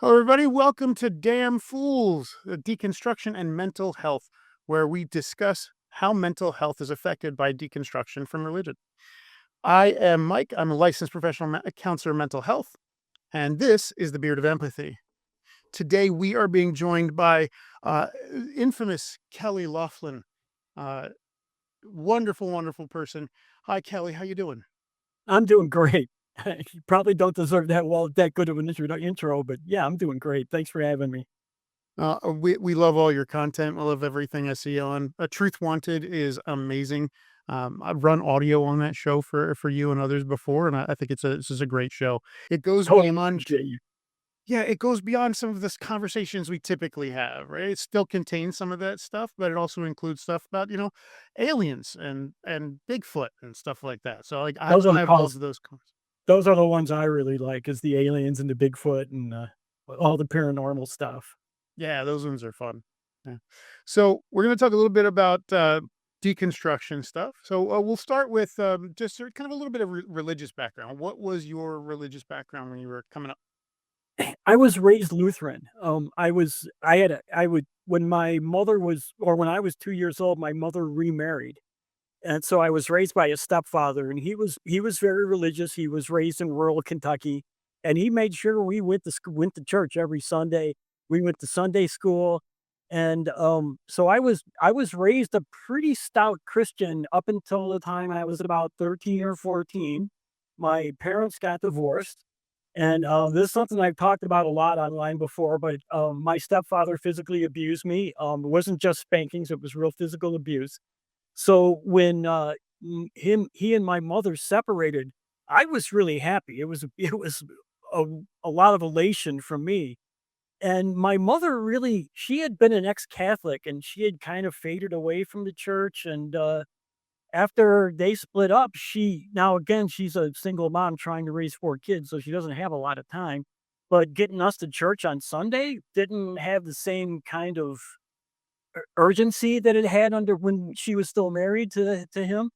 Hello, everybody. Welcome to Damn Fools, Deconstruction and Mental Health, where we discuss how mental health is affected by deconstruction from religion. I am Mike. I'm a licensed professional counselor of mental health, and this is the Beard of Empathy. Today, we are being joined by uh, infamous Kelley Laughlin. Uh, Wonderful, wonderful person. Hi, Kelley. How you doing? I'm doing great. You probably don't deserve that good of an intro, but yeah, I'm doing great. Thanks for having me. We love all your content. We love everything I see on Truth Wanted is amazing. I've run audio on that show for you and others before, and I think this is a great show. It goes Totally beyond, appreciate you. yeah, it goes beyond some of the conversations we typically have. Right, it still contains some of that stuff, but it also includes stuff about aliens and Bigfoot and stuff like that. So like Those are the I calls. love those. Those are the ones I really like, is the aliens and the Bigfoot and all the paranormal stuff. Yeah, those ones are fun. Yeah. So we're going to talk a little bit about deconstruction stuff. So we'll start with just kind of a little bit of religious background. What was your religious background when you were coming up? I was raised Lutheran. I had a, I would when my mother was or when I was 2 years old, my mother remarried. And so I was raised by a stepfather, and he was very religious. He was raised in rural Kentucky, and he made sure we went to church every Sunday. We went to Sunday school, and so I was raised a pretty stout Christian up until the time I was about 13 or 14. My parents got divorced, and this is something I've talked about a lot online before. But my stepfather physically abused me. It wasn't just spankings; it was real physical abuse. So when, he and my mother separated, I was really happy. It was a a lot of elation from me, and my mother really she had been an ex-Catholic, and she had kind of faded away from the church, and, after they split up, now again, she's a single mom trying to raise 4 kids, so she doesn't have a lot of time, but getting us to church on Sunday didn't have the same kind of urgency that it had under when she was still married to him.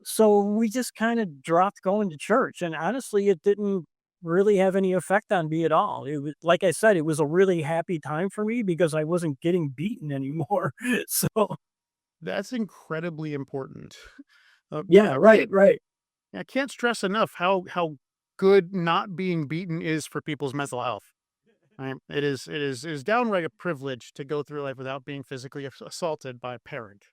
So we just kind of dropped going to church, and honestly, it didn't really have any effect on me at all. It was like I said, it was a really happy time for me because I wasn't getting beaten anymore. So That's incredibly important. yeah, right, right. I can't stress enough how good not being beaten is for people's mental health. Right? It is downright a privilege to go through life without being physically assaulted by a parent.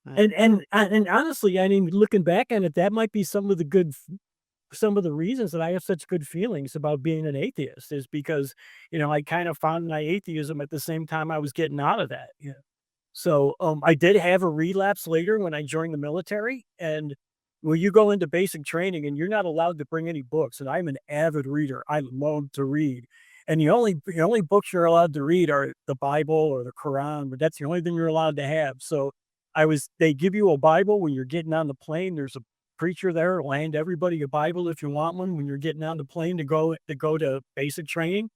Right? And honestly, I mean, looking back on it, that might be some of the reasons that I have such good feelings about being an atheist is because, I kind of found my atheism at the same time I was getting out of that. Yeah. So, I did have a relapse later when I joined the military, and when you go into basic training and you're not allowed to bring any books, and I'm an avid reader, I love to read, and the only books you're allowed to read are the Bible or the Quran, but that's the only thing you're allowed to have. So, they give you a Bible when you're getting on the plane. There's a preacher there will hand everybody a Bible if you want one when you're getting on the plane to go to basic training.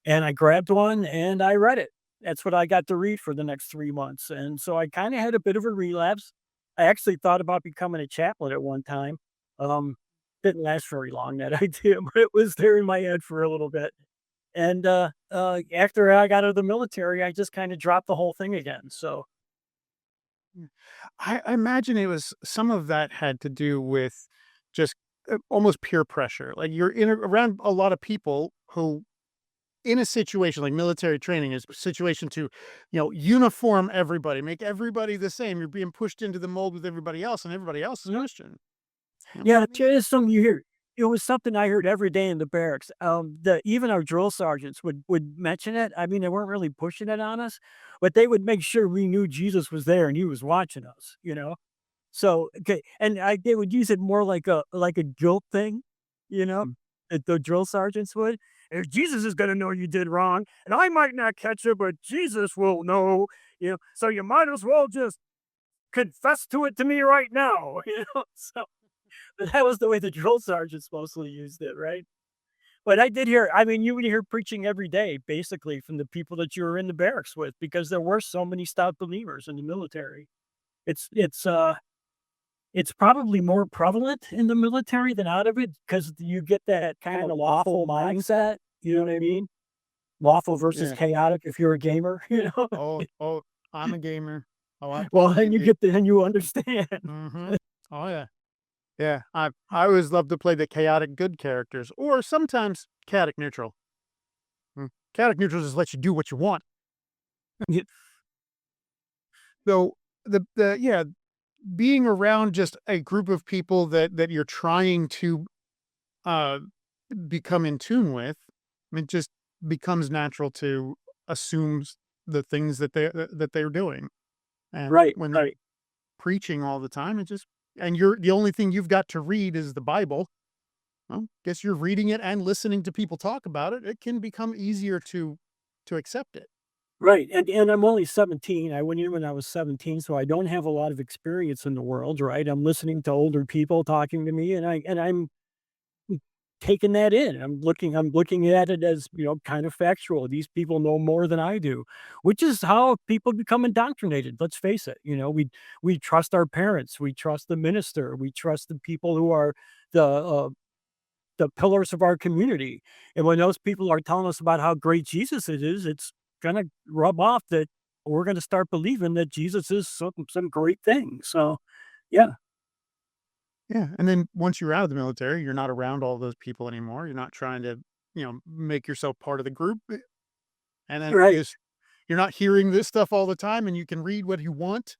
And I grabbed one and I read it. That's what I got to read for the next 3 months, and so I kinda had a bit of a relapse. I actually thought about becoming a chaplain at one time. Um, didn't last very long, that idea, but it was there in my head for a little bit. And, after I got out of the military, I just kinda dropped the whole thing again, so Mm. I imagine it was some of that had to do with just almost peer pressure. Like you're around a lot of people who, in a situation like military training, is a situation to, uniform everybody, make everybody the same. You're being pushed into the mold with everybody else, and everybody else is mhm. Christian. You know what Yeah, I it mean? is something you hear. It was something I heard every day in the barracks. The even our drill sergeants would mention it. I mean, they weren't really pushing it on us, but they would make sure we knew Jesus was there and he was watching us, you know? So, okay, and they would use it more like a guilt thing, you know? The drill sergeants would. Jesus is gonna know you did wrong, and I might not catch it, but Jesus will know, so you might as well just confess to it to me right now, So but that was the way the drill sergeants mostly used it, right? But I mean, you would hear preaching every day, basically, from the people that you were in the barracks with, because there were so many stout believers in the military. It's it's uh it's probably more prevalent in the military than out of it because you get that kind of lawful mindset. You know what I mean? lawful versus Yeah. chaotic if you're a gamer, Oh, I'm a gamer. Oh, I Well, then you it get the then you understand. mhm. Oh, yeah. Yeah, I always love to play the chaotic good characters or sometimes chaotic neutral. Chaotic neutral just lets you do what you want. Y So, the yeah, being around just a group of people that you're trying to, uh, become in tune with, it just becomes natural to assume the things that they're doing, and Right, when they're right. preaching all the time, it just and you're the only thing you've got to read is the Bible. Well, guess you're reading it and listening to people talk about it. It can become easier to accept it. Right, and I'm only 17. I went in when I was 17, so I don't have a lot of experience in the world, right? I'm listening to older people talking to me, and I'm taking that in. I'm looking at it as, kind of factual. These people know more than I do, which is how people become indoctrinated. Let's face it. We trust our parents, we trust the minister, we trust the people who are the pillars of our community. And when those people are telling us about how great Jesus is, it's gonna rub off that we're gonna start believing that Jesus is some great thing. So yeah, Yeah, and then once you're out of the military, you're not around all those people anymore. You're not trying to, make yourself part of the group, and then right. you're not hearing this stuff all the time, and you can read what you want.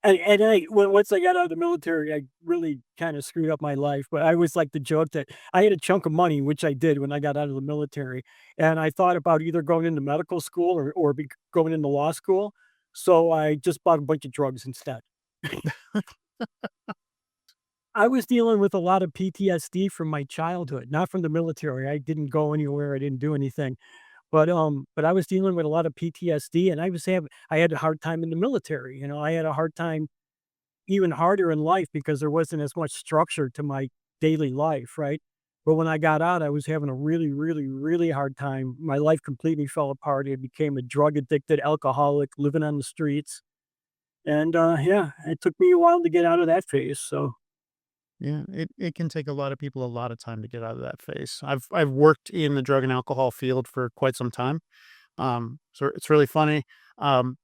And once I got out of the military, I really kind of screwed up my life. But I always like to joke that I had a chunk of money, which I did when I got out of the military, and I thought about either going into medical school or going into law school. So I just bought a bunch of drugs instead. I was dealing with a lot of PTSD from my childhood, not from the military. I didn't go anywhere. I didn't do anything. But I was dealing with a lot of PTSD, and I had a hard time in the military. I had a hard time, even harder in life, because there wasn't as much structure to my daily life, right? But when I got out, I was having a really, really, really hard time. My life completely fell apart. I became a drug addicted alcoholic living on the streets. And yeah, it took me a while to get out of that phase. So Yeah, it can take a lot of people a lot of time to get out of that phase. I've worked in the drug and alcohol field for quite some time. So it's really funny. Um,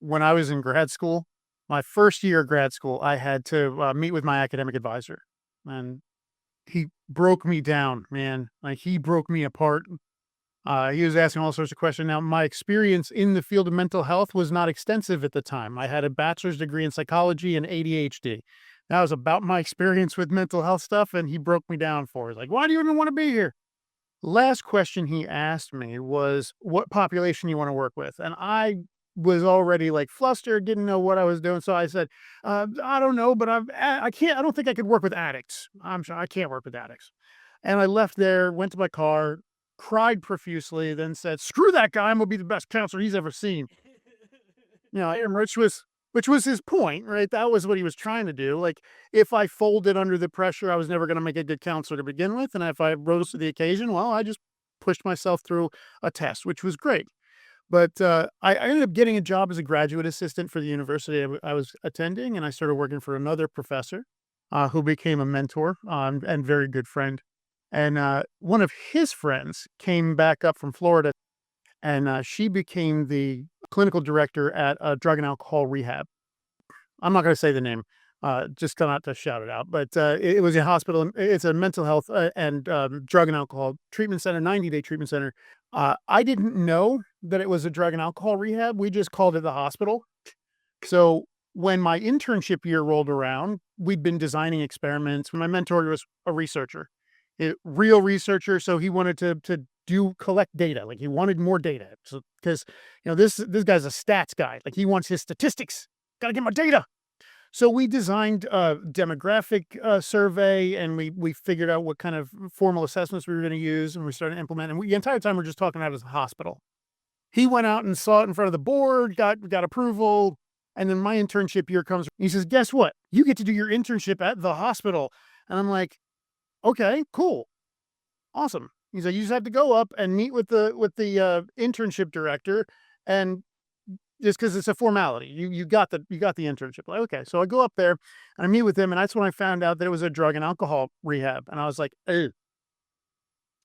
when I was in grad school, my first year of grad school, I had to meet with my academic advisor, and he broke me down, man. Like he broke me apart. He was asking all sorts of questions. Now, my experience in the field of mental health was not extensive at the time. I had a bachelor's degree in psychology and ADHD. That was about my experience with mental health stuff, and he broke me down for it. Like, why do you even want to be here? Last question he asked me was, "What population you want to work with?" And I was already like flustered, didn't know what I was doing. So I said, "I don't know, but I can't. I don't think I could work with addicts. I'm sure I can't work with addicts." And I left there, went to my car, cried profusely, then said, "Screw that guy! I'm gonna be the best counselor he's ever seen." And which was his point, right? That was what he was trying to do. Like, if I folded under the pressure, I was never going to make a good counselor to begin with, and if I rose to the occasion, well, I just pushed myself through a test, which was great. But I ended up getting a job as a graduate assistant for the university I was attending, and I started working for another professor who became a mentor and very good friend. And one of his friends came back up from Florida, and she became the clinical director at a drug and alcohol rehab. I'm not going to say the name, just not to shout it out, but it was a hospital. It's a mental health and drug and alcohol treatment center, 90-day treatment center. I didn't know that it was a drug and alcohol rehab. We just called it the hospital. So when my internship year rolled around, we'd been designing experiments. My mentor was a researcher, a real researcher. So he wanted to do collect data. Like he wanted more data. So because this guy's a stats guy. Like he wants his statistics. Got to get my data. So we designed a demographic survey, and we figured out what kind of formal assessments we were going to use, and we started implementing. The entire time we're just talking about it as a hospital. He went out and saw it in front of the board, got approval, and then my internship year comes. He says, "Guess what? You get to do your internship at the hospital." And I'm like, "Okay, cool, awesome." He's like, "You just have to go up and meet with the internship director, and just because it's a formality, you got the internship." Like, okay, so I go up there and I meet with him, and that's when I found out that it was a drug and alcohol rehab, and I was like, "Ew,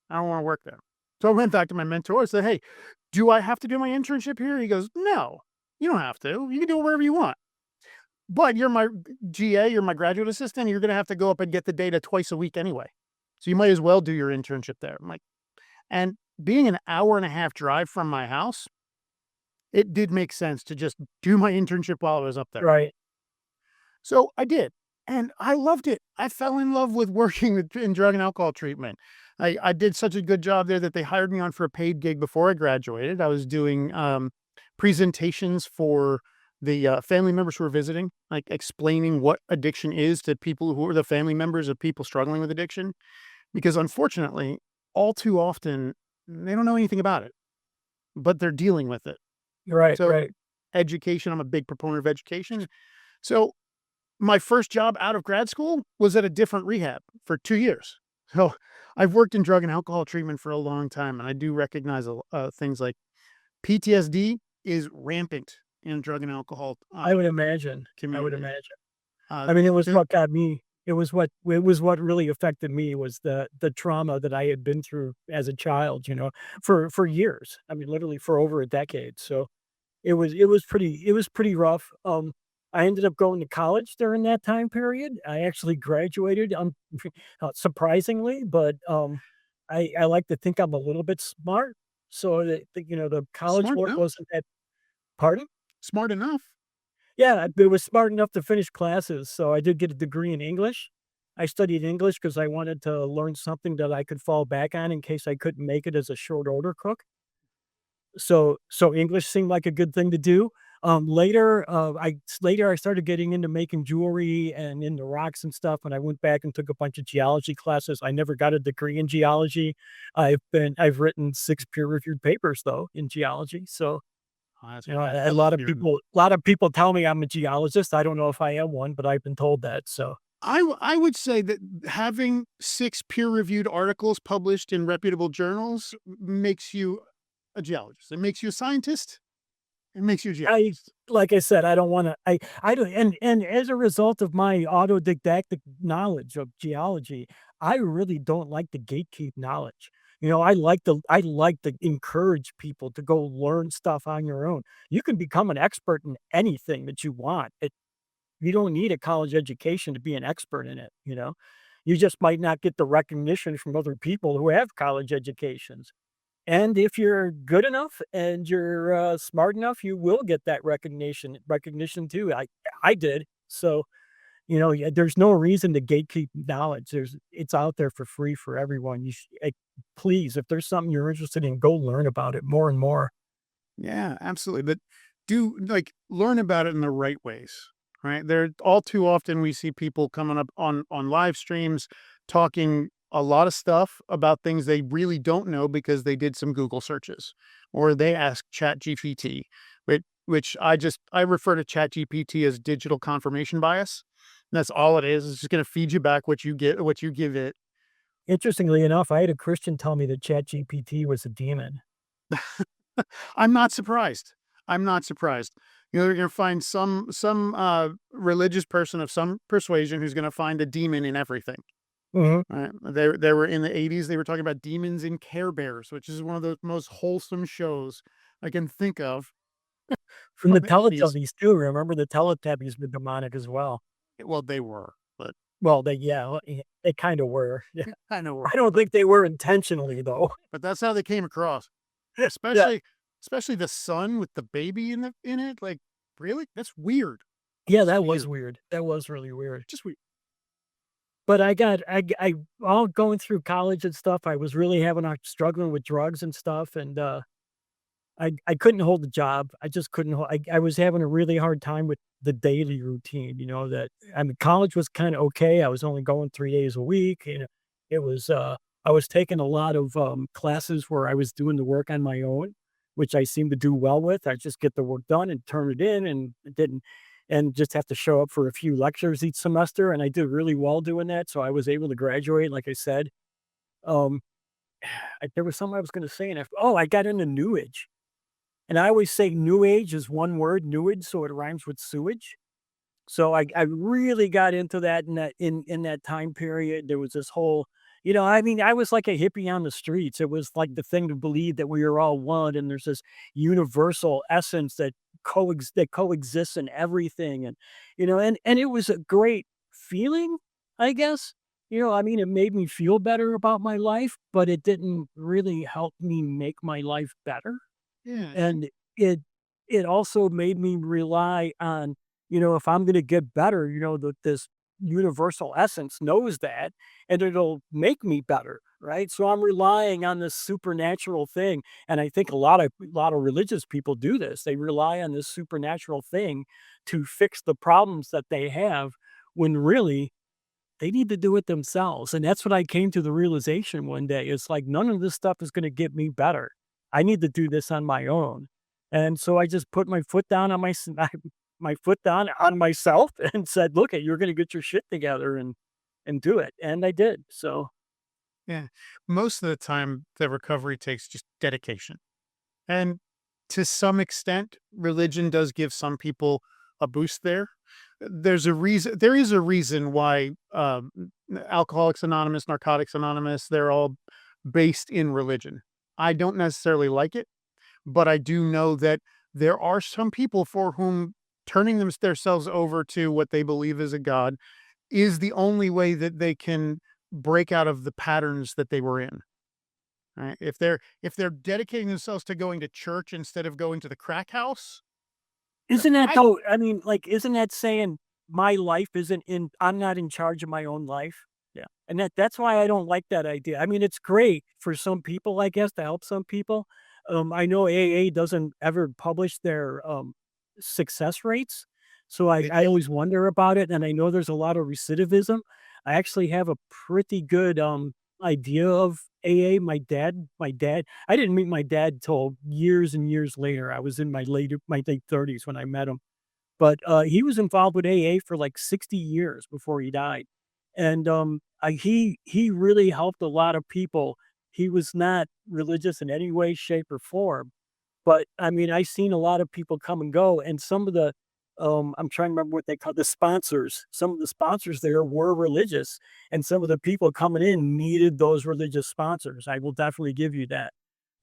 I don't want to work there." So I went back to my mentor and said, "Hey, do I have to do my internship here?" He goes, "No, you don't have to. You can do it wherever you want. But you're my GA, you're my graduate assistant. You're going to have to go up and get the data twice a week anyway. So you might as well do your internship there." I'm like, and being an hour and a half drive from my house, it did make sense to just do my internship while I was up there. Right. So I did, and I loved it. I fell in love with working in drug and alcohol treatment. I did such a good job there that they hired me on for a paid gig before I graduated. I was doing presentations for the family members who were visiting, like explaining what addiction is to people who are the family members of people struggling with addiction. Because unfortunately, all too often, they don't know anything about it, but they're dealing with it. Right, So right. education, I'm a big proponent of education. So my first job out of grad school was at a different rehab for 2 years. So I've worked in drug and alcohol treatment for a long time, and I do recognize things like PTSD is rampant in drug and alcohol I would imagine. I would community. imagine. Uh, I mean, it was there- what got me. It was what really affected me was the trauma that I had been through as a child, for years. I mean, literally for over a decade. So it was pretty rough. I ended up going to college during that time period. I actually graduated, surprisingly, but I like to think I'm a little bit smart, so the college smart work enough, wasn't that. Pardon? smart enough. Yeah, I was smart enough to finish classes, so I did get a degree in English. I studied English because I wanted to learn something that I could fall back on in case I couldn't make it as a short order cook. So English seemed like a good thing to do. Later I started getting into making jewelry and into rocks and stuff, and I went back and took a bunch of geology classes. I never got a degree in geology. I've written 6 peer-reviewed papers, though, in geology, so Oh, that's a I lot love of hearing. people tell me I'm a geologist. I don't know if I am one, but I've been told that, so. I would say that having 6 peer-reviewed articles published in reputable journals makes you a geologist. It makes you a scientist. It makes you a I geologist. like I said, I don't, and as a result of my autodidactic knowledge of geology, I really don't like to gatekeep knowledge. I like to encourage people to go learn stuff on your own. You can become an expert in anything that you want. You don't need a college education to be an expert in it. You just might not get the recognition from other people who have college educations. And if you're good enough and you're, smart enough, you will get that recognition too. I did. So, yeah, there's no reason to gatekeep knowledge. It's out there for free for everyone. Please, if there's something you're interested in, go learn about it more and more. Yeah, absolutely. But do like learn about it in the right ways, right? There all too often we see people coming up on live streams talking a lot of stuff about things they really don't know because they did some Google searches or they ask Chat GPT, which I refer to Chat GPT as digital confirmation bias. That's all it is. It's just going to feed you back what you give it. Interestingly enough, I had a Christian tell me that ChatGPT was a demon. I'm not surprised. I'm not surprised. You're gonna find some religious person of some persuasion who's gonna find a demon in everything. Mhm. Right? They were in the 80s, they were talking about demons in Care Bears, which is one of the most wholesome shows I can think of From from the the 80s. Teletubbies too, remember the Teletubbies were demonic as well. Well, they were, but Well, they kinda were. Yeah. I know were. I don't think they were intentionally, though. But that's how they came across. Yeah. Especially the son with the baby in it. Like, really? That's weird. Yeah, Just that was weird. weird. That was really weird. Just weird. But I all going through college and stuff, I was really having a struggling with drugs and stuff, and, I couldn't hold a job. I just couldn't hold. I was having a really hard time with the daily routine, that I mean, college was kinda okay. I was only going 3 days a week, it was, I was taking a lot of, classes where I was doing the work on my own, which I seemed to do well with. I just get the work done and turn it in and it didn't and just have to show up for a few lectures each semester, and I did really well doing that, so I was able to graduate, like I said. Um, there was something I was gonna say, and I got into New Age. And I always say new age is one word, newage, so it rhymes with sewage. So I really got into that in that time period. There was this whole I mean, I was like a hippie on the streets. It was like the thing to believe that we are all one and there's this universal essence that coexists in everything. And it was a great feeling, I guess. I mean, it made me feel better about my life, but it didn't really help me make my life better. Yeah. And it it also made me rely on, if I'm gonna get better, that this universal essence knows that, and it'll make me better, right? So I'm relying on this supernatural thing, and I think a lot of religious people do this. They rely on this supernatural thing to fix the problems that they have, when really they need to do it themselves. And that's what I came to the realization one day. It's like none of this stuff is going to get me better. I need to do this on my own. And so I just put my foot down on my foot down on myself and said, "Look, you're going to get your shit together and do it." And I did. So Yeah. Most of the time, the recovery takes just dedication. And to some extent, religion does give some people a boost there. There is a reason why Alcoholics Anonymous, Narcotics Anonymous, they're all based in religion. I don't necessarily like it, but I do know that there are some people for whom turning themselves over to what they believe is a God is the only way that they can break out of the patterns that they were in. Right? If they're dedicating themselves to going to church instead of going to the crack house, isn't that I though? I mean, like, isn't that saying my life isn't in, I'm not in charge of my own life? Yeah. And that's why I don't like that idea. I mean, it's great for some people, I guess, to help some people. I know AA doesn't ever publish their success rates. So I, it, I always wonder about it. And I know there's a lot of recidivism. I actually have a pretty good idea of AA. My dad, I didn't meet my dad till years and years later. I was in my late 30s when I met him. But he was involved with AA for like 60 years before he died. And he really helped a lot of people. He was not religious in any way, shape, or form, but, I mean, I seen a lot of people come and go, and some of the, I'm trying to remember what they call the sponsors. Some of the sponsors there were religious, and some of the people coming in needed those religious sponsors. I will definitely give you that.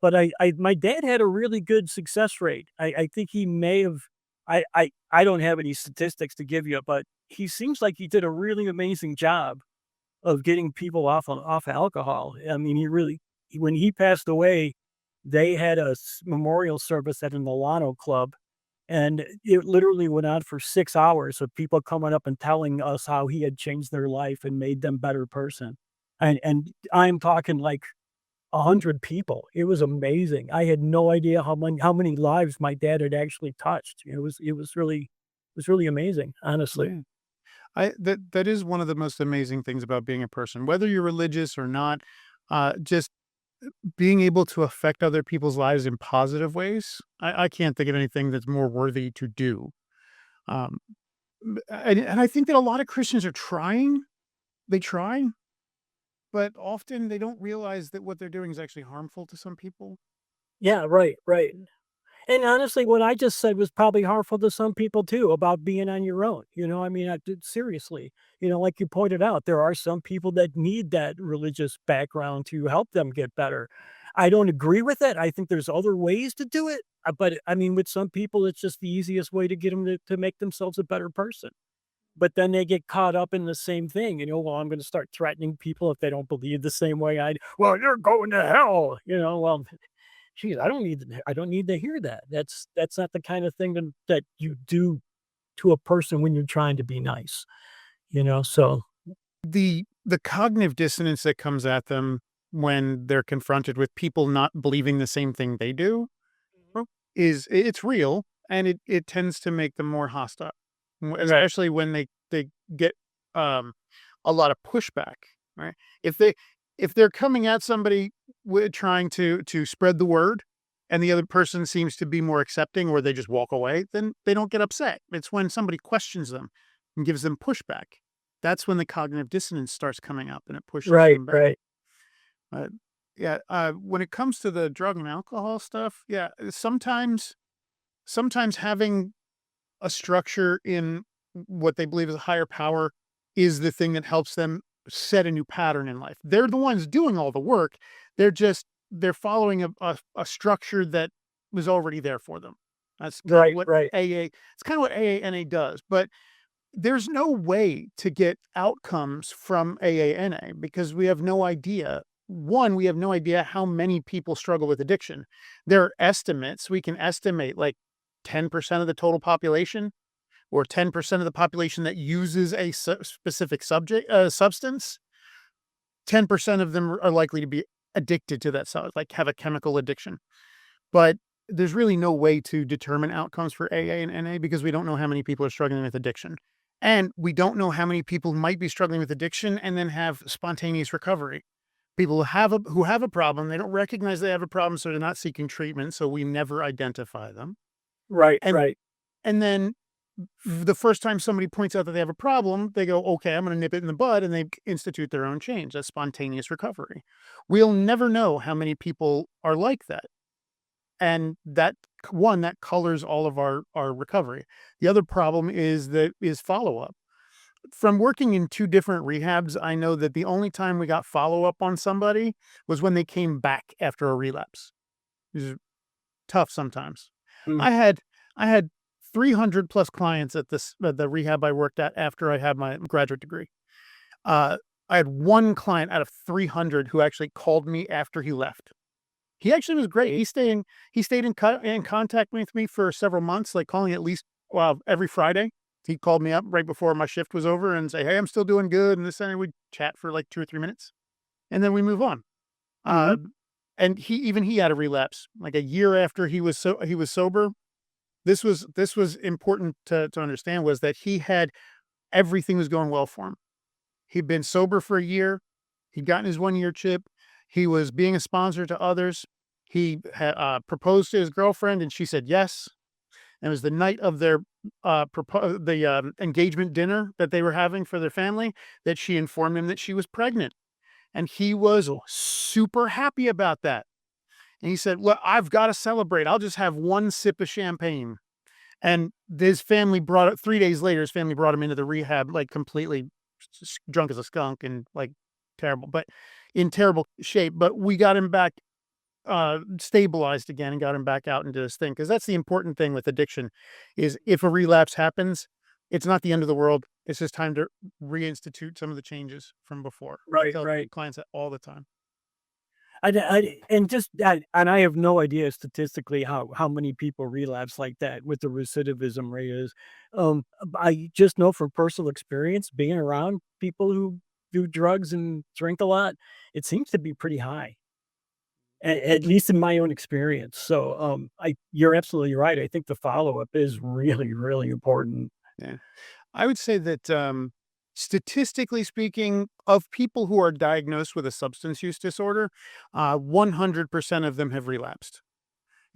But my dad had a really good success rate. I think he may have, I don't have any statistics to give you, but he seems like he did a really amazing job of getting people off alcohol. I mean, when he passed away, they had a memorial service at a Milano club, and it literally went on for 6 hours of people coming up and telling us how he had changed their life and made them better person. And I'm talking like 100 people. It was amazing. I had no idea how many lives my dad had actually touched. It was really amazing, honestly. yeah. That is one of the most amazing things about being a person, whether you're religious or not. Just being able to affect other people's lives in positive ways. I can't think of anything that's more worthy to do. Um, and I think that a lot of Christians are trying. They try, but often they don't realize that what they're doing is actually harmful to some people. Yeah, right, right. And honestly, what I just said was probably harmful to some people too about being on your own. I mean, seriously, like you pointed out, there are some people that need that religious background to help them get better. I don't agree with it. I think there's other ways to do it. But I mean, with some people, it's just the easiest way to get them to make themselves a better person. But then they get caught up in the same thing. Well, I'm going to start threatening people if they don't believe the same way I do. Well, you're going to hell. Well, geez, I don't need to hear that. That's not the kind of thing that you do to a person when you're trying to be nice, so The cognitive dissonance that comes at them when they're confronted with people not believing the same thing they do it's real, and it tends to make them more hostile, right. especially when they get um, a lot of pushback, right? If they if they're coming at somebody with trying to spread the word, and the other person seems to be more accepting, or they just walk away, then they don't get upset. It's when somebody questions them and gives them pushback. That's when the cognitive dissonance starts coming up, and it pushes Right, them back. right. Uh, yeah, when it comes to the drug and alcohol stuff, yeah, sometimes having a structure in what they believe is a higher power is the thing that helps them set a new pattern in life. They're the ones doing all the work. They're following a structure that was already there for them. That's kind of Right, what right. AA. It's kind of what AANA does, but there's no way to get outcomes from AANA because we have no idea. One, we have no idea how many people struggle with addiction. There are estimates. We can estimate like 10% of the total population or 10% of the population that uses a specific substance. 10% of them are likely to be addicted to that substance, like have a chemical addiction. But there's really no way to determine outcomes for AA and NA because we don't know how many people are struggling with addiction. And we don't know how many people might be struggling with addiction and then have spontaneous recovery. People who have a problem, they don't recognize they have a problem, so they're not seeking treatment, so we never identify them. Right, And right. and then the first time somebody points out that they have a problem, they go, "Okay, I'm gonna nip it in the bud," and they institute their own change. That's spontaneous recovery. We'll never know how many people are like that. And that colors all of our recovery. The other problem is follow-up. From working in 2 different rehabs, I know that the only time we got follow-up on somebody was when they came back after a relapse. It was tough sometimes. Mm, I had I had 300 plus clients at the rehab I worked at after I had my graduate degree. Uh, I had 1 client out of 300 who actually called me after he left. He actually was great. He stayed in contact with me for several months, like calling at least, well, every Friday. He called me up right before my shift was over and say, "Hey, I'm still doing good," and this and we'd chat for like 2 or 3 minutes, and then we move on. mhm. Uh, and he had a relapse, like a year after he was sober. This was important to understand was that he had everything was going well for him. He'd been sober for a year. He'd gotten his 1-year chip. He was being a sponsor to others. He had proposed to his girlfriend, and she said yes. And it was the night of their engagement dinner that they were having for their family that she informed him that she was pregnant, and he was super happy about that. And he said, "Well, I've got to celebrate. I'll just have 1 sip of champagne." And his family brought it 3 days later. His family brought him into the rehab, like completely drunk as a skunk and like terrible, but in terrible shape. But we got him back stabilized again and got him back out into this thing. Cause that's the important thing with addiction is if a relapse happens, it's not the end of the world. It's just time to reinstitute some of the changes from before. I Right, tell right. clients that all the time. And just that, and I have no idea statistically how many people relapse like that with the recidivism rate is. I just know from personal experience being around people who do drugs and drink a lot, it seems to be pretty high. At least in my own experience. So, you're absolutely right. I think the follow-up is really, really important. Yeah. I would say that statistically speaking, of people who are diagnosed with a substance use disorder, 100% of them have relapsed.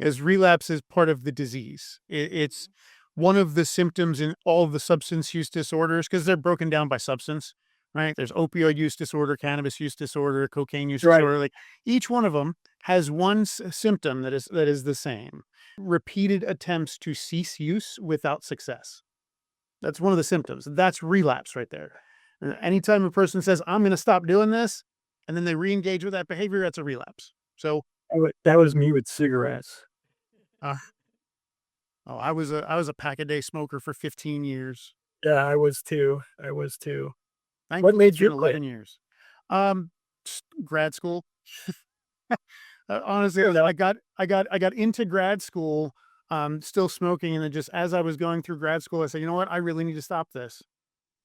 As relapse is part of the disease. It's one of the symptoms in all of the substance use disorders because they're broken down by substance, right? There's opioid use disorder, cannabis use disorder, cocaine use Right. disorder. Like each one of them has one symptom that is the same. Repeated attempts to cease use without success. That's one of the symptoms. That's relapse right there. Anytime a person says, "I'm going to stop doing this," and then they re-engage with that behavior, that's a relapse. So, That was me with cigarettes. uh, oh, I was a pack a day smoker for 15 years. Yeah, I was too. I was too. What Thankfully, it's made been you quit? 11 years. Grad school. Honestly, Fair enough. I got into grad school, still smoking, and then just as I was going through grad school, I said, "You know what? I really need to stop this."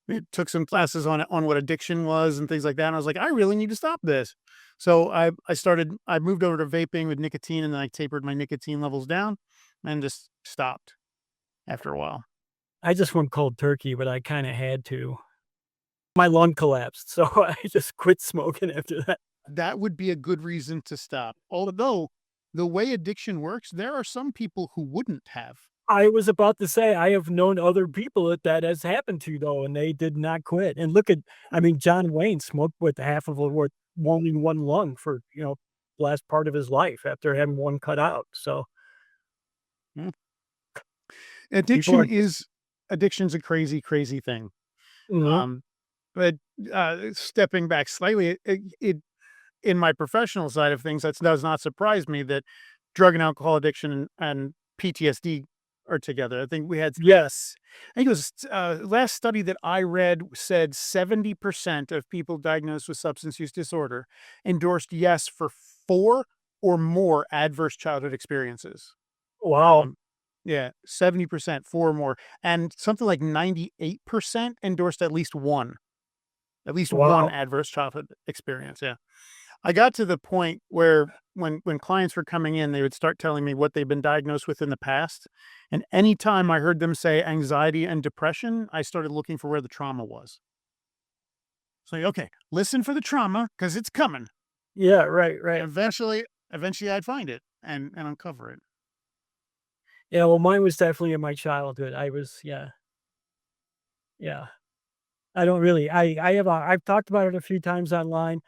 It took some classes on what addiction was and things like that. And I was like, "I really need to stop this." So I moved over to vaping with nicotine, and then I tapered my nicotine levels down and just stopped after a while. I just went cold turkey, but I kinda had to. My lung collapsed, so I just quit smoking after that. That would be a good reason to stop. Although the way addiction works, there are some people who wouldn't have. I was about to say, I have known other people that has happened to, though, and they did not quit. And look at, I mean, John Wayne smoked with half of a what only one lung for, last part of his life after having one cut out. So Mm. people Addiction are is addiction's a crazy, crazy thing. mhm, Um, But, stepping back slightly, in my professional side of things, that does not surprise me that drug and alcohol addiction and PTSD are together. I think we had Yes. I think it was, last study that I read said 70% of people diagnosed with substance use disorder endorsed yes for 4 or more adverse childhood experiences. Wow. Um, yeah, 70%, 4 or more, and something like 98% endorsed at least one Wow. adverse childhood experience, yeah. I got to the point where when clients were coming in, they would start telling me what they've been diagnosed with in the past, and anytime I heard them say anxiety and depression, I started looking for where the trauma was. So, okay, listen for the trauma because it's coming. Yeah, right, And right. eventually I'd find it and uncover it. Yeah, well, mine was definitely in my childhood. I was yeah, yeah. I don't really I've talked about it a few times online.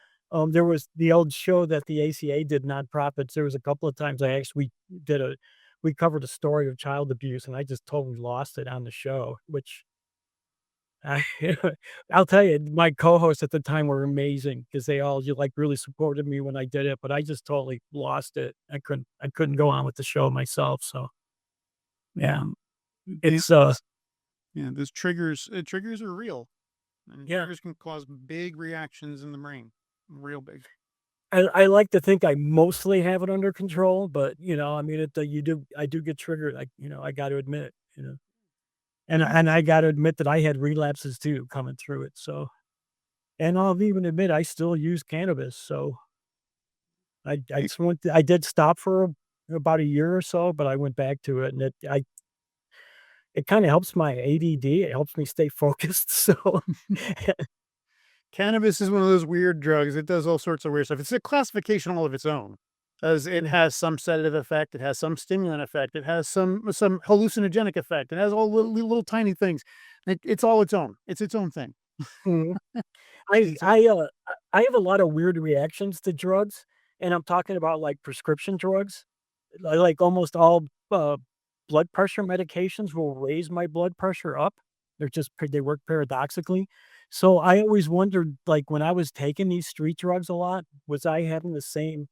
There was the old show that the ACA did, nonprofits. There was a couple of times I actually did a we covered a story of child abuse, and I just totally lost it on the show, which I I'll tell you, my co-hosts at the time were amazing because they all you like really supported me when I did it, but I just totally lost it. I couldn't go on with the show myself. So yeah, Um, the it's yeah, those triggers are real, and yeah. triggers can cause big reactions in the brain, real big. I like to think I mostly have it under control, but, I mean, I do get triggered, I got to admit, and I got to admit that I had relapses too coming through it, so and I'll even admit I still use cannabis, so I It just I did stop for about a year or so, but I went back to it, and it kinda helps my ADD, it helps me stay focused, so Cannabis is one of those weird drugs. It does all sorts of weird stuff. It's a classification all of its own, as it has some sedative effect, it has some stimulant effect, it has some hallucinogenic effect. It has all little tiny things. It's all its own. It's its own thing. Mhm. It's I its own. I, uh, I have a lot of weird reactions to drugs, and I'm talking about, like, prescription drugs. Like, almost all, blood pressure medications will raise my blood pressure up. They work paradoxically. So, I always wondered, like, when I was taking these street drugs a lot, was I having the same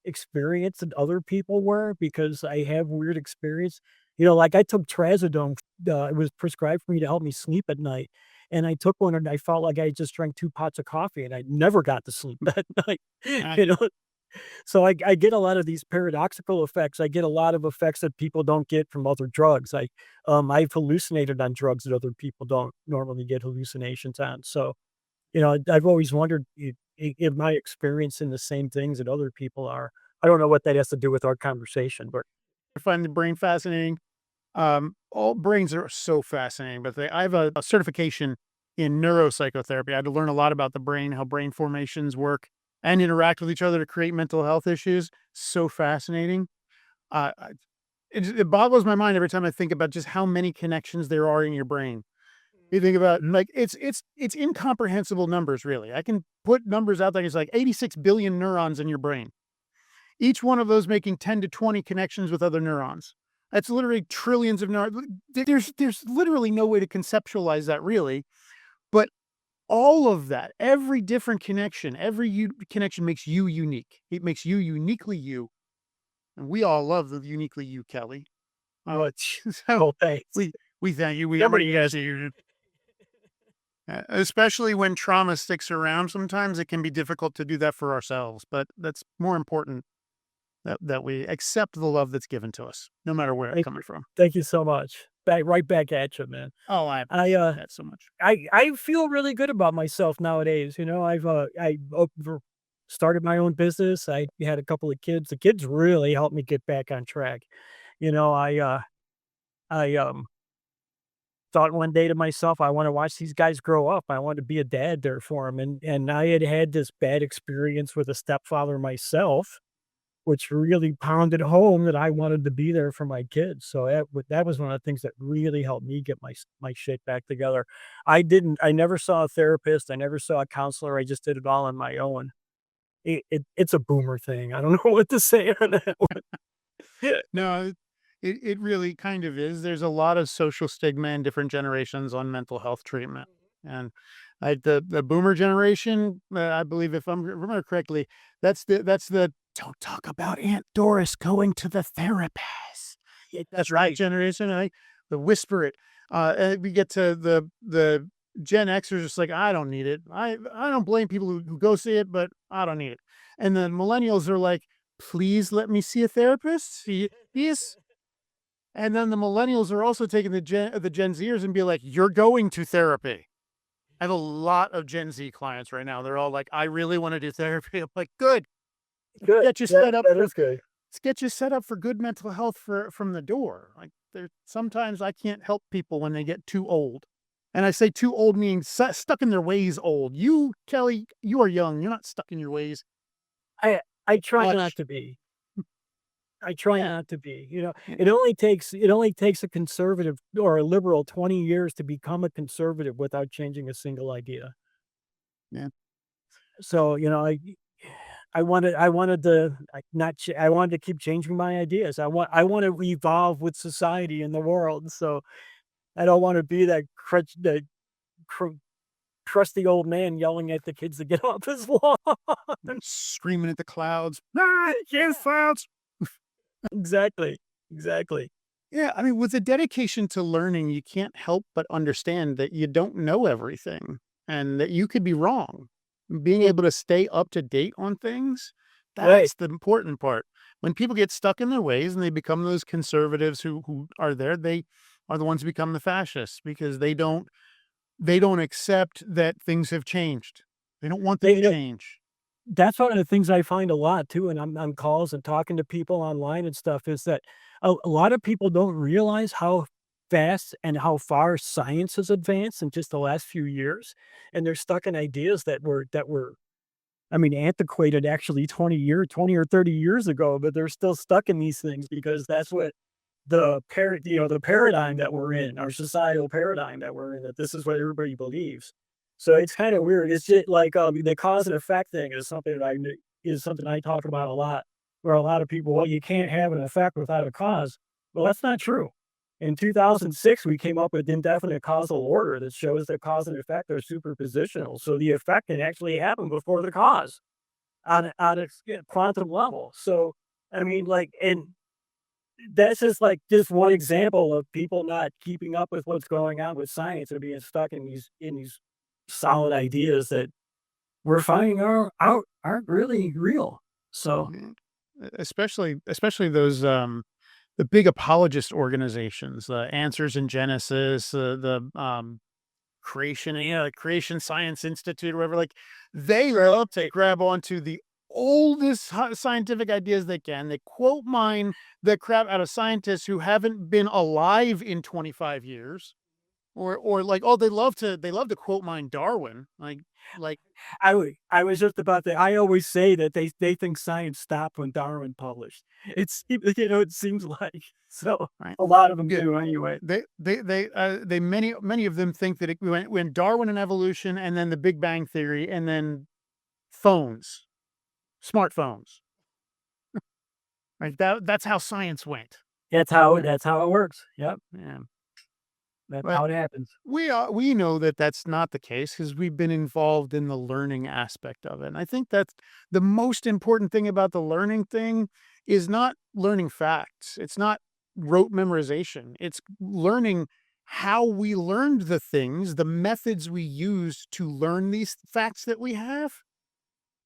experience that other people were? Because I have weird experience. Like, I took trazodone, it was prescribed for me to help me sleep at night, and I took one and I felt like I just drank 2 pots of coffee, and I never got to sleep that night, I you know? So I get a lot of these paradoxical effects. I get a lot of effects that people don't get from other drugs. I've hallucinated on drugs that other people don't normally get hallucinations on. So, I've always wondered am I experiencing the same things that other people are? I don't know what that has to do with our conversation, but find the brain fascinating. All brains are so fascinating, but I have a certification in neuropsychotherapy. I had to learn a lot about the brain, how brain formations work and interact with each other to create mental health issues. So fascinating. I it boggles my mind every time I think about just how many connections there are in your brain. You think about like it's incomprehensible numbers, really. I can put numbers out there. It's like 86 billion neurons in your brain. Each one of those making 10 to 20 connections with other neurons. That's literally trillions of neurons. There's literally no way to conceptualize that really, but all of that, every different connection, connection makes you unique. It makes you uniquely you, and we all love the uniquely you, Kelly. Um, which so oh, thanks. we thank you. We Somebody you guys here, especially when trauma sticks around. Sometimes it can be difficult to do that for ourselves, but that's more important that we accept the love that's given to us, no matter where it's thank coming you. from. Thank you so much. Right back at you, man. Oh, I I, appreciate uh that so much. I feel really good about myself nowadays. Started my own business. I had a couple of kids. The kids really helped me get back on track. You know, I thought one day to myself, I want to watch these guys grow up. I want to be a dad there for them. And I had had this bad experience with a stepfather myself, which really pounded home that I wanted to be there for my kids. So that was one of the things that really helped me get my shit back together. I never saw a therapist. I never saw a counselor. I just did it all on my own. It's a boomer thing. I don't know what to say on that one. No, it really kind of is. There's a lot of social stigma in different generations on mental health treatment, and The boomer generation, I believe, if I'm remember correctly, that's the don't talk about Aunt Doris going to the therapist. That's That right. generation, I the whisper it. And we get to the Gen Xers, just like I don't need it. I don't blame people who go see it, but I don't need it. And the millennials are like, please let me see a therapist. Yes. And then the millennials are also taking the Gen Zers and be like, you're going to therapy. I have a lot of Gen Z clients right now. They're all like, I really want to do therapy. I'm like, good. Good. Get you set up That for is good. let's get you set up for good mental health from the door. Like there sometimes I can't help people when they get too old. And I say too old meaning stuck in their ways old. You, Kelley, you are young. You're not stuck in your ways I I try not much. to be. I try not to be, Yeah. it only takes a conservative or a liberal 20 years to become a conservative without changing a single idea. Yeah. So, I wanted to keep changing my ideas. I want to evolve with society and the world. So I don't want to be that cr- crusty old man yelling at the kids to get off his lawn. Screaming at the clouds. Ah, yes, clouds. Exactly. Exactly. Yeah, I mean, with the dedication to learning, you can't help but understand that you don't know everything and that you could be wrong. Being Mm, able to stay up to date on things, right. that's the important part. When people get stuck in their ways and they become those conservatives who are there, they are the ones who become the fascists because they don't accept that things have changed. They don't want them They, to change. That's one of the things I find a lot too, and I'm on calls and talking to people online and stuff, is that a lot of people don't realize how fast and how far science has advanced in just the last few years, and they're stuck in ideas that were, I mean, antiquated actually 20 or 30 years ago, but they're still stuck in these things because that's what the paradigm that we're in, our societal paradigm that we're in, that this is what everybody believes. So it's kind of weird. It's just like, the cause and effect thing is something I talk about a lot, where a lot of people, well, you can't have an effect without a cause. Well, that's not true. In 2006, we came up with indefinite causal order that shows that cause and effect are superpositional. So the effect can actually happen before the cause on a quantum level. So, I mean, like, and that's just one example of people not keeping up with what's going on with science and being stuck in these solid ideas that we're finding are out aren't really real. So Yeah. Especially those the big apologist organizations, the Answers in Genesis, the Creation, the Creation Science Institute, or whatever. Like they love to grab onto the oldest scientific ideas they can. They quote mine the crap out of scientists who haven't been alive in 25 years, or like oh they love to quote mine Darwin, like I was just about to I always say that they think science stopped when Darwin published. It seems like so right. a lot of them Yeah, do anyway. they many of them think that it went when Darwin and evolution, and then the Big Bang theory, and then phones, smartphones. Right, that's how science went. That's how it works. Yep, Yeah, that's but how it happens. we know that that's not the case because we've been involved in the learning aspect of it, and I think that's the most important thing about the learning thing is not learning facts. It's not rote memorization. It's learning how we learned the things, the methods we used to learn these facts that we have,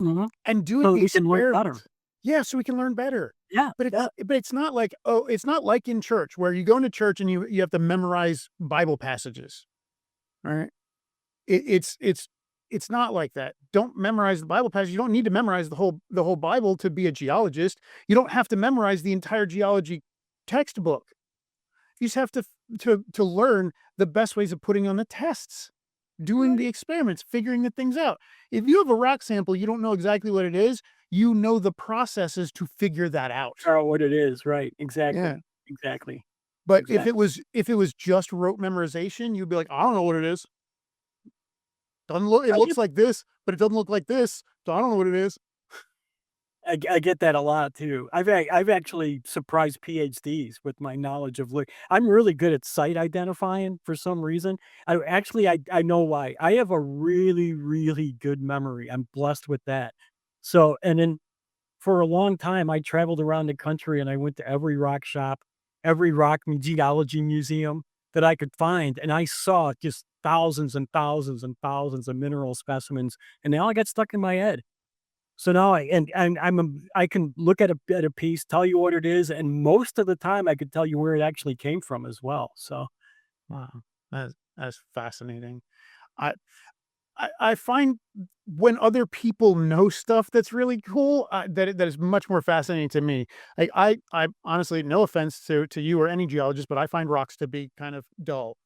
Mhm. and doing So the we can learn better. experiments. Yeah, so we can learn better. Yeah, But yeah. it's not like, oh, it's not like in church where you go into church and you have to memorize Bible passages, right? It's not like that. Don't memorize the Bible passage. You don't need to memorize the whole Bible to be a geologist. You don't have to memorize the entire geology textbook. You just have to learn the best ways of putting on the tests, doing the experiments, figuring the things out. If you have a rock sample, you don't know exactly what it is, you know the processes to figure that out. Or what it is, right, Yeah. exactly, exactly, But if it exactly. was if it was just rote memorization, you'd be like, "I don't know what it is. Doesn't look it I looks like this, but it doesn't look like this, so I don't know what it is." I get that a lot too. I've actually surprised PhDs with my knowledge of I'm really good at site identifying for some reason. I know why. I have a really, really good memory. I'm blessed with that. So, and then for a long time, I traveled around the country and I went to every rock shop, every geology museum that I could find, and I saw just thousands and thousands and thousands of mineral specimens, and they all got stuck in my head. So now I can look at a piece, tell you what it is, and most of the time I could tell you where it actually came from as well. So Wow, that's fascinating. I I find when other people know stuff that's really cool, that is much more fascinating to me. Like I honestly, no offense to you or any geologist, but I find rocks to be kind of dull.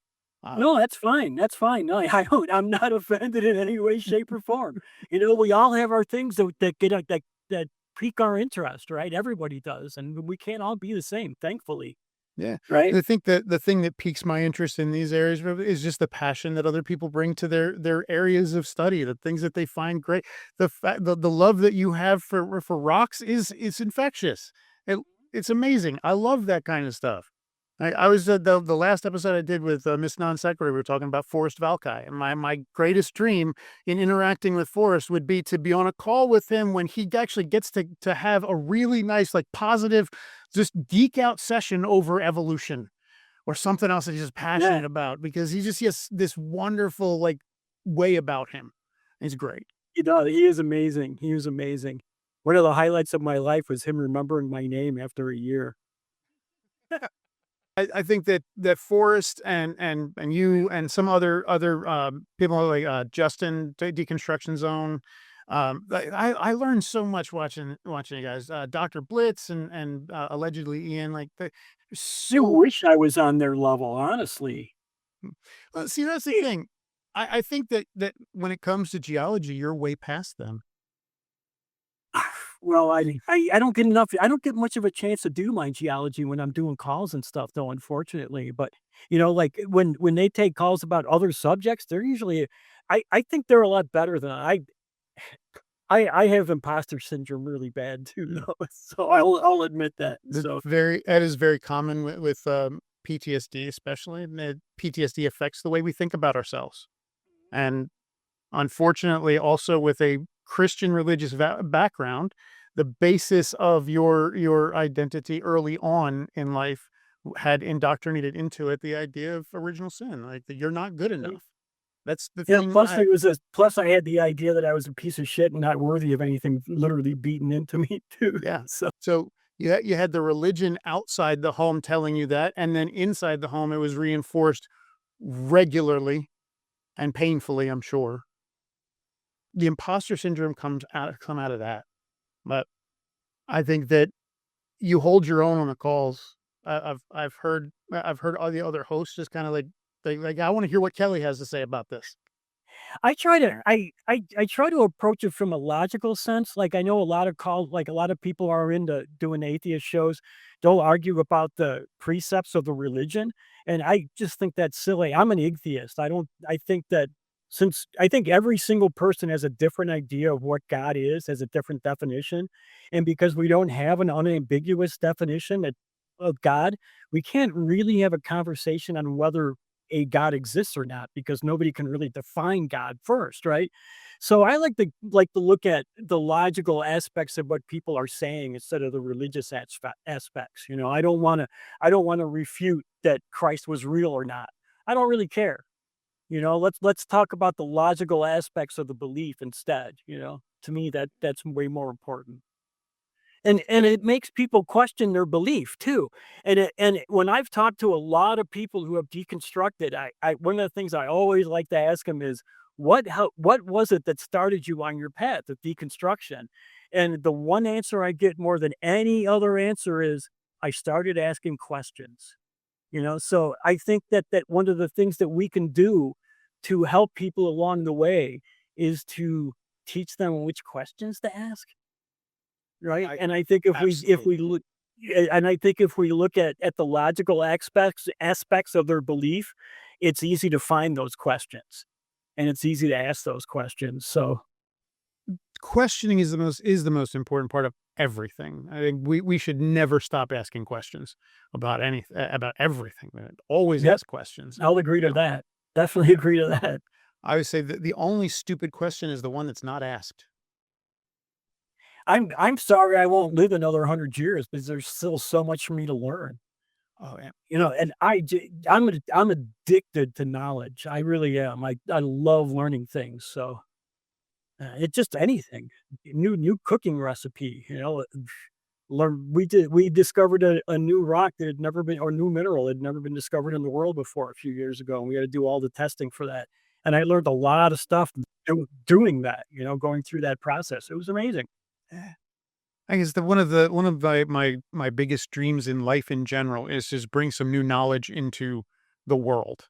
Uh, no, that's fine. That's fine. No, I don't. I'm not offended in any way, shape, or form. You know, we all have our things that get that pique our interest, right? Everybody does, and we can't all be the same, thankfully, Yeah. right? I think that the thing that piques my interest in these areas is just the passion that other people bring to their areas of study, the things that they find great. The love that you have for rocks is infectious. It, it's amazing. I love that kind of stuff. I was the last episode I did with Miss Non Sequitur. We were talking about Forrest Valkai, and my greatest dream in interacting with Forrest would be to be on a call with him when he actually gets to have a really nice, like positive, just geek out session over evolution or something else that he's just Yeah. passionate about because he just has this wonderful like way about him. He's great. He does. He is amazing. He was amazing. One of the highlights of my life was him remembering my name after a year. I think that Forrest and you and some other people like Justin Deconstruction Zone. I learned so much watching you guys. Dr. Blitz and allegedly Ian. Like they're I so. wish I was on their level, honestly. Well, see, that's the thing. I think that when it comes to geology, you're way past them. Well, I don't get enough I don't get much of a chance to do my geology when I'm doing calls and stuff though, unfortunately, but, you know, like, when they take calls about other subjects, they're usually I think they're a lot better than I have imposter syndrome really bad too, though, so I'll admit that, so That is very common with PTSD, especially. And PTSD affects the way we think about ourselves, and unfortunately, also with a Christian religious background, the basis of your identity early on in life had indoctrinated into it the idea of original sin, like that you're not good enough. That's the yeah, thing. plus I had the idea that I was a piece of shit and not worthy of anything literally beaten into me too, Yeah. so So you had the religion outside the home telling you that, and then inside the home, it was reinforced regularly and painfully, I'm sure. The imposter syndrome come out of that. But I think that you hold your own on the calls. I've heard all the other hosts just kind of like I want to hear what Kelly has to say about this. I try to approach it from a logical sense, like, I know a lot of a lot of people are into doing atheist shows, they'll argue about the precepts of the religion, and I just think that's silly. I'm an atheist. I think that since I think every single person has a different idea of what God is, has a different definition, and because we don't have an unambiguous definition of God, we can't really have a conversation on whether a God exists or not because nobody can really define God first, right? So I like to look at the logical aspects of what people are saying instead of the religious aspects. You know, I don't want to refute that Christ was real or not. I don't really care. You know, let's talk about the logical aspects of the belief instead. You know, to me that's way more important. And it makes people question their belief too. When I've talked to a lot of people who have deconstructed, I one of the things I always like to ask them is, what was it that started you on your path of deconstruction?" And the one answer I get more than any other answer is, "I started asking questions." You know, so I think that one of the things that we can do to help people along the way is to teach them which questions to ask. Right, I and I think if we absolutely. look and I think if we look at the logical aspects of their belief, it's easy to find those questions, and it's easy to ask those questions, so Questioning is the most important part of everything. I think we should never stop asking questions about about everything. Always Yep, ask questions. I'll agree to that. Definitely agree to that. I would say that the only stupid question is the one that's not asked. I'm sorry I won't live another 100 years because there's still so much for me to learn. Oh, yeah. And I'm addicted to knowledge. I really am. I love learning things. So it's just anything, new cooking recipe. We discovered a new rock that had never been, or new mineral had never been discovered in the world before a few years ago, and we had to do all the testing for that. And I learned a lot of stuff doing that. Going through that process. It was amazing. Eh, I guess one of my biggest dreams in life in general is just bring some new knowledge into the world.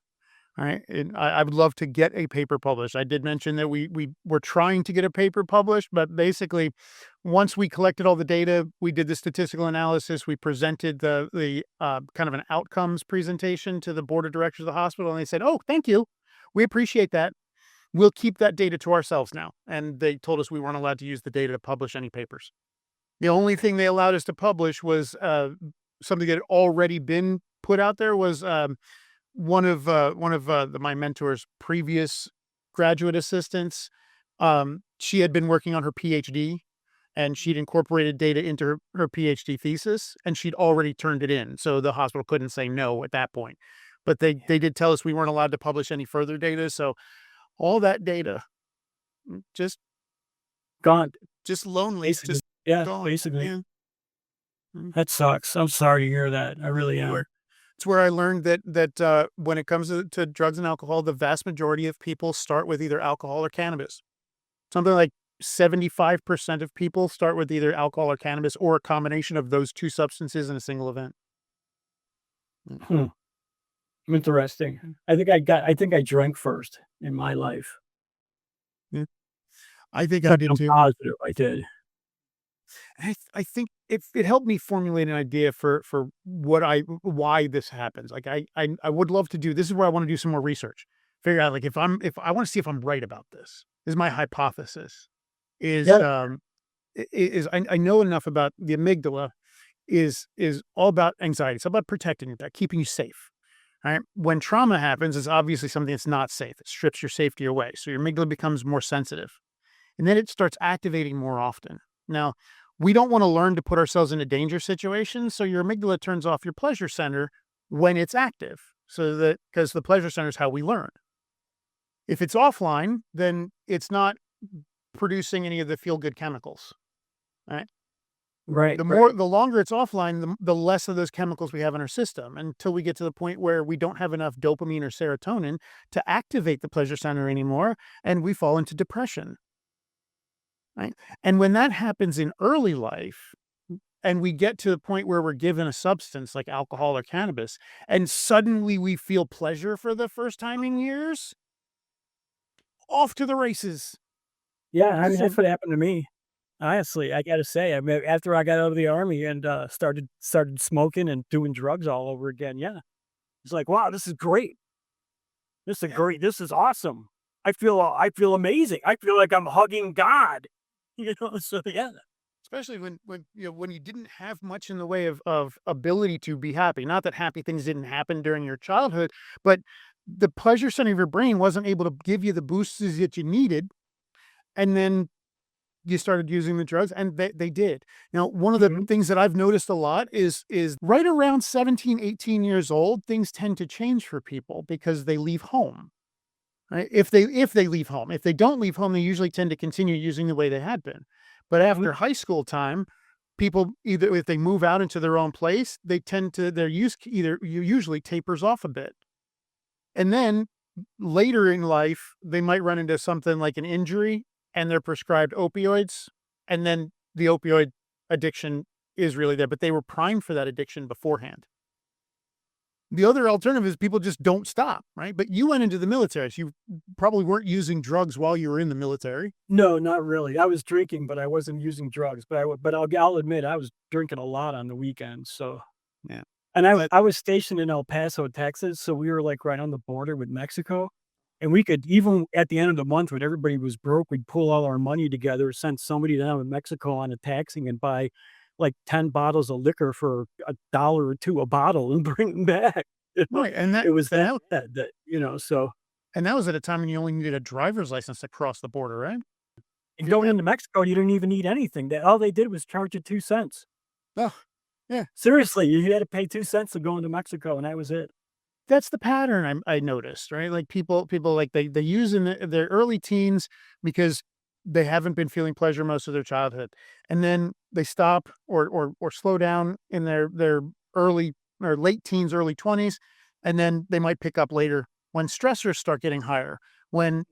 All right. And I would love to get a paper published. I did mention that we were trying to get a paper published, but basically, once we collected all the data, we did the statistical analysis. We presented the kind of an outcomes presentation to the board of directors of the hospital, and they said, "Oh, thank you. We appreciate that. We'll keep that data to ourselves now." And they told us we weren't allowed to use the data to publish any papers. The only thing they allowed us to publish was something that had already been put out there. Was my mentor's previous graduate assistants. She had been working on her PhD, and she'd incorporated data into her PhD thesis, and she'd already turned it in. So the hospital couldn't say no at that point. But they did tell us we weren't allowed to publish any further data. So all that data, just Gone, lonely, basically. just Yeah, gone. basically. Yeah. Mm. That sucks. I'm sorry to hear that. I really am. It's where I learned that when it comes to drugs and alcohol, the vast majority of people start with either alcohol or cannabis. Something like 75% of people start with either alcohol or cannabis, or a combination of those two substances in a single event. Mm. Hmm. Interesting. I think I drank first in my life. Yeah. I think I did I'm too. positive I did. I think it helped me formulate an idea for why this happens. Like I would love to do this is where I want to do some more research. Figure out like if I want to see if I'm right about this. This is my hypothesis. Is Yeah, I know enough about the amygdala is all about anxiety. It's about protecting you, about keeping you safe. All right. When trauma happens, it's obviously something that's not safe. It strips your safety away. So your amygdala becomes more sensitive. And then it starts activating more often. Now, we don't want to learn to put ourselves in a danger situation, so your amygdala turns off your pleasure center when it's active. So that because the pleasure center is how we learn. If it's offline, then it's not producing any of the feel good chemicals. Right? right, The longer it's offline, the less of those chemicals we have in our system, until we get to the point where we don't have enough dopamine or serotonin to activate the pleasure center anymore, and we fall into depression. Right? And when that happens in early life, and we get to the point where we're given a substance like alcohol or cannabis, and suddenly we feel pleasure for the first time in years, off to the races. Yeah, I mean, So that's what happened to me. Honestly, I gotta say, I mean, after I got out of the army and, started smoking and doing drugs all over again, yeah. It's like, "Wow, this is great. yeah, This is awesome. I feel amazing. I feel like I'm hugging God." So yeah. especially when you didn't have much in the way of ability to be happy. Not that happy things didn't happen during your childhood, but the pleasure center of your brain wasn't able to give you the boosts that you needed. And then you started using the drugs, and they did. Now, one of the Mhm, things that I've noticed a lot is right around 17, 18 years old, things tend to change for people because they leave home. Right? If they leave home. If they don't leave home, they usually tend to continue using the way they had been. But mhm. after high school time, people either if they move out into their own place, they tend to their use either usually tapers off a bit. And then later in life, they might run into something like an injury, and they're prescribed opioids, and then the opioid addiction is really there, but they were primed for that addiction beforehand. The other alternative is people just don't stop, right? But you went into the military, so you probably weren't using drugs while you were in the military. No, not really. I was drinking, but I wasn't using drugs, but I'll admit I was drinking a lot on the weekends, so Yeah. and But I was stationed in El Paso, Texas, so we were, like, right on the border with Mexico. And we could, even at the end of the month when everybody was broke, we'd pull all our money together, send somebody down in Mexico on a taxi and buy like 10 bottles of liquor for a dollar or 2 a bottle and bring them back. You know? Right, and It was that that, you know, so and that was at a time when you only needed a driver's license to cross the border, right? and going into Mexico, you didn't even need anything. They all they did was charge you 2 cents. Oh, yeah. Seriously, you had to pay 2 cents to go into Mexico, and that was it. That's the pattern I noticed, right? Like people like they use in their early teens because they haven't been feeling pleasure most of their childhood. And then they stop or slow down in their early or late teens, early 20s, and then they might pick up later when stressors start getting higher, when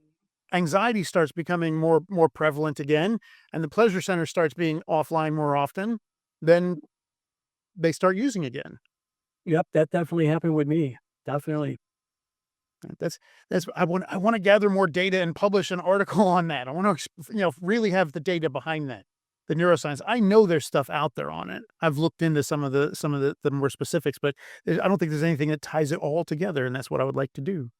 anxiety starts becoming more prevalent again, and the pleasure center starts being offline more often, then they start using again. Yep, that definitely happened with me. Definitely. That's I want to gather more data and publish an article on that. I want to really have the data behind that. The neuroscience. I know there's stuff out there on it. I've looked into some of the more specifics, but I don't think there's anything that ties it all together, and that's what I would like to do.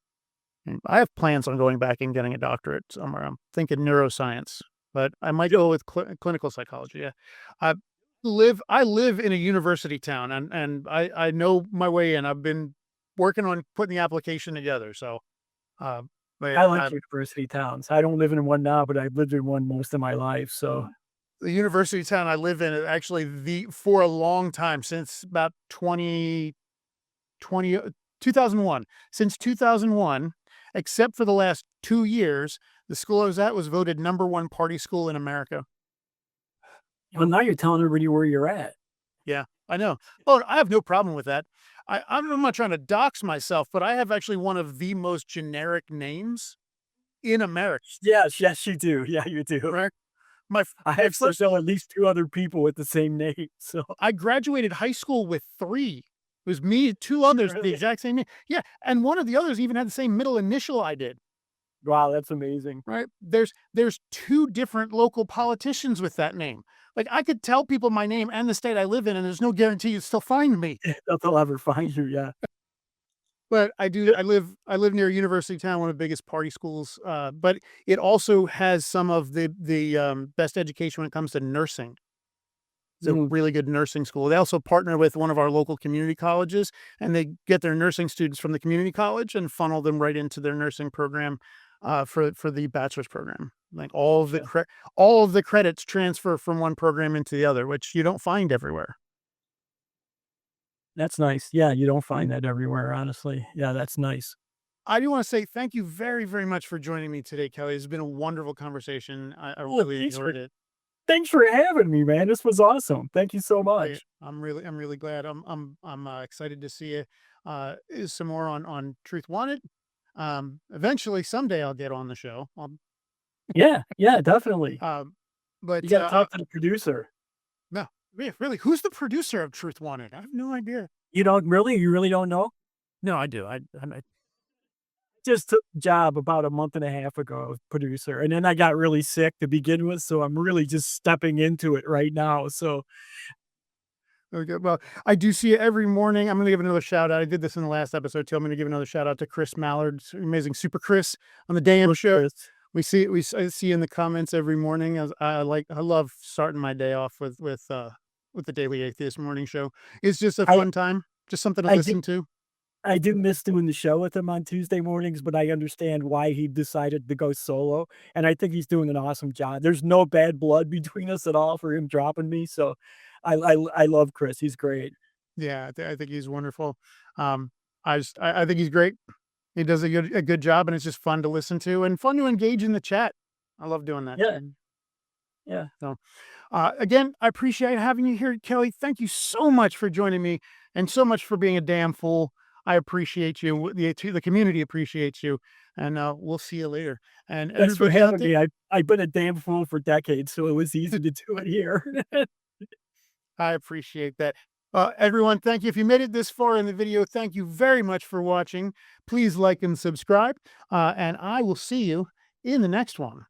And I have plans on going back and getting a doctorate somewhere. I'm thinking neuroscience, but I might go with clinical psychology. Yeah. I I live in a university town, and I know my way in. I've been working on putting the application together. So, uh, but I like university towns. I don't live in one now, but I've lived in one most of my life, so the university town I live in is actually for a long time, since about 2020, 2001. Since 2001, except for the last 2 years, the school I was at was voted #1 party school in America. well, now you're telling everybody where you're at. Yeah, I know. Oh, I have no problem with that. I'm not trying to dox myself, but I have actually one of the most generic names in America. Yes, yes, you do. Yeah, you do. Right? My I my have first still at least 2 other people with the same name, so I graduated high school with 3. It was me, 2 others, the really? exact same name. Yeah, and one of the others even had the same middle initial I did. Wow, that's amazing. Right? There's 2 different local politicians with that name. Like, I could tell people my name and the state I live in, and there's no guarantee you'd still find me. That they'll ever find you, yeah. But I live near a university town, one of the biggest party schools, but it also has some of the best education when it comes to nursing. It's a Mhm. really good nursing school. They also partner with one of our local community colleges, and they get their nursing students from the community college and funnel them right into their nursing program, for the bachelor's program. Like, Yeah. all of the credits transfer from one program into the other, which you don't find everywhere. That's nice. Yeah, you don't find that everywhere, honestly. Yeah, that's nice. I do wanna say thank you very, very much for joining me today, Kelly. It's been a wonderful conversation. I Oh, really enjoyed it. thanks for having me, man. This was awesome. Thank you so much. I'm really glad. I'm excited to see it, is some more on Truth Wanted. Eventually, someday I'll get on the show. Yeah, yeah, definitely. Um, You but, gotta talk to the producer. no, really, who's the producer of Truth Wanted? I have no idea. You don't really? You really don't know? No, I do. I Just took the job about a month and a half ago as producer, and then I got really sick to begin with, so I'm really just stepping into it right now, so Okay, well, I do see it every morning. I'm gonna give another shout out. I did this in the last episode too. I'm gonna give another shout out to Chris Mallard, amazing Super Chris on the DAMH look, show. Chris. I see in the comments every morning. As I love starting my day off with the Daily Atheist morning show. It's just a I fun time, just something to I do listen to. I do miss doing the show with him on Tuesday mornings, but I understand why he decided to go solo, and I think he's doing an awesome job. There's no bad blood between us at all for him dropping me, so I love Chris. He's great. Yeah, I think he's wonderful. Um, I think he's great. He does a good job, and it's just fun to listen to and fun to engage in the chat. I love doing that. Yeah, yeah. So, again, I appreciate having you here, Kelly. Thank you so much for joining me, and so much for being a damn fool. I appreciate you. The community appreciates you, and we'll see you later. And Thanks for everybody out having there, me. I've been a damn fool for decades, so it was easy to do it here. I appreciate that. Everyone, thank you. If you made it this far in the video, thank you very much for watching. Please like and subscribe, and I will see you in the next one.